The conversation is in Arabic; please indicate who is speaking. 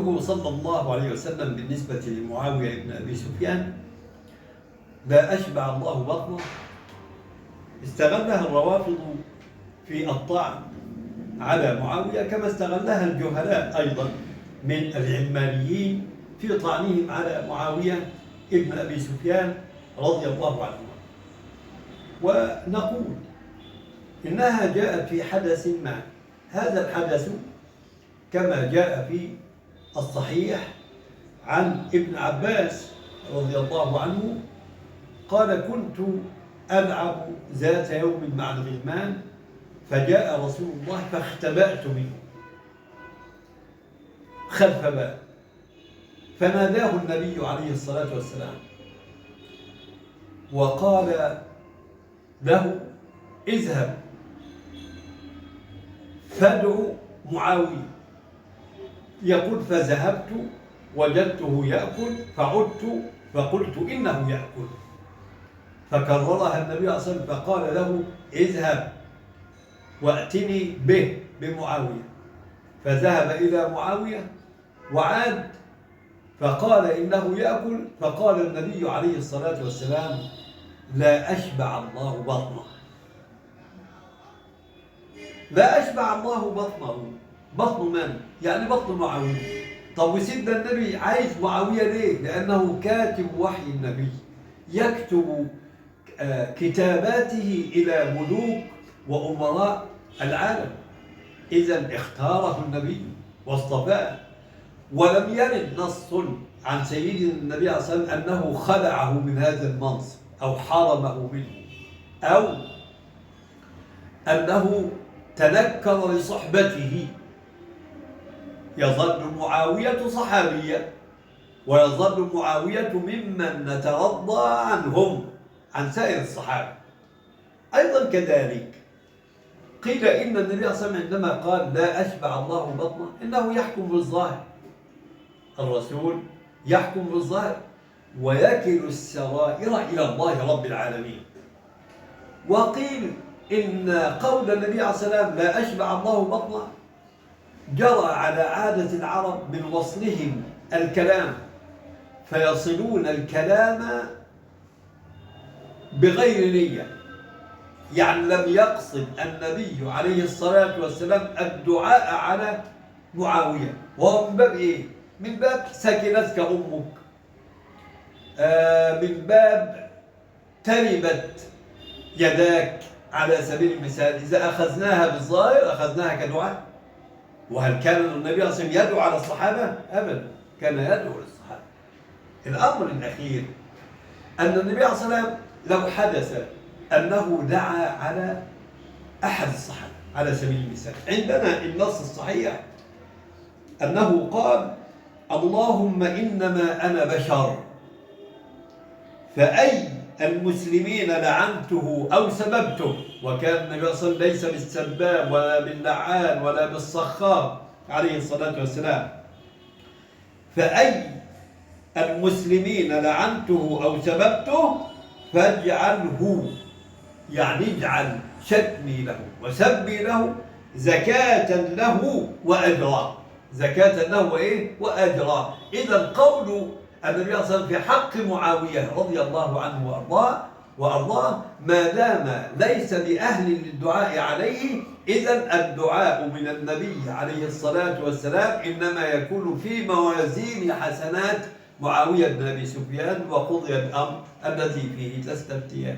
Speaker 1: قوله صلى الله عليه وسلم بالنسبة لمعاوية بن أبي سفيان: لا أشبع الله بطنه، استغلها الروافض في الطعن على معاوية، كما استغلها الجهلاء أيضا من العلمانيين في طعنهم على معاوية ابن أبي سفيان رضي الله عنه. ونقول إنها جاءت في حدث ما. هذا الحدث كما جاء في الصحيح عن ابن عباس رضي الله عنه قال: كنت ألعب ذات يوم مع الغلمان، فجاء رسول الله فاختبأت منه خلف باب، فناداه النبي عليه الصلاة والسلام وقال له: اذهب فادعو معاوية. يقول: فذهبت وجدته يأكل، فعدت فقلت: إنه يأكل. فكررها النبي صلى الله عليه وسلم فقال له: اذهب وأتني به بمعاوية. فذهب إلى معاوية وعاد فقال: إنه يأكل. فقال النبي عليه الصلاة والسلام: لا أشبع الله بطنه. لا أشبع الله بطنه. بطن من؟ يعني بطن معاوية. طب وسيدنا النبي عايز معاوية ليه؟ لأنه كاتب وحي النبي، يكتب كتاباته إلى ملوك وأمراء العالم. إذن اختاره النبي واصطفاه، ولم يرد نص عن سيدنا النبي عليه الصلاة والسلام أنه خلعه من هذا المنصب أو حرمه منه أو أنه تنكر لصحبته. يظل معاوية صحابيا، ويظل معاوية ممن نترضى عنهم عن سائر الصحابة. أيضا كذلك قيل إن النبي صلى الله عليه وسلم عندما قال: لا أشبع الله بطنه، إنه يحكم بالظاهر. الرسول يحكم بالظاهر ويكل السرائر إلى الله رب العالمين. وقيل إن قول النبي عليه الصلاة والسلام: لا أشبع الله بطنه، جرى على عادة العرب من وصلهم الكلام، فيصلون الكلام بغير نية. يعني لم يقصد النبي عليه الصلاة والسلام الدعاء على معاوية، وهو من باب إيه؟ من باب سكنتك أمك، من باب تربت يداك، على سبيل المثال. إذا أخذناها بالظاهر أخذناها كدعاء. وهل كان النبي صلى الله عليه وسلم يدعو على الصحابة؟ أبدا، كان يدعو للصحابة. الأمر الأخير أن النبي عليه الصلاة والسلام لو حدث أنه دعا على أحد الصحابة على سبيل المثال، عندنا النص الصحيح أنه قال: اللهم إنما أنا بشر، فأي المسلمين لعنته أو سببته. وكان النبي صلى الله عليه وسلم ليس بالسباب ولا باللعان ولا بالصخاب عليه الصلاة والسلام. فأي المسلمين لعنته أو سببته فاجعله، يعني اجعل شتمي له وسبي له زكاة له وأجرا. زكاة له وإيه؟ وأجرا. إذا قول النبي صلى الله عليه وسلم في حق معاوية رضي الله عنه وأرضاه ما دام ليس بأهل للدعاء عليه، إذن الدعاء من النبي عليه الصلاة والسلام إنما يكون في موازين حسنات معاوية بن أبي سفيان، وقضي الأمر الذي فيه تستفتيان.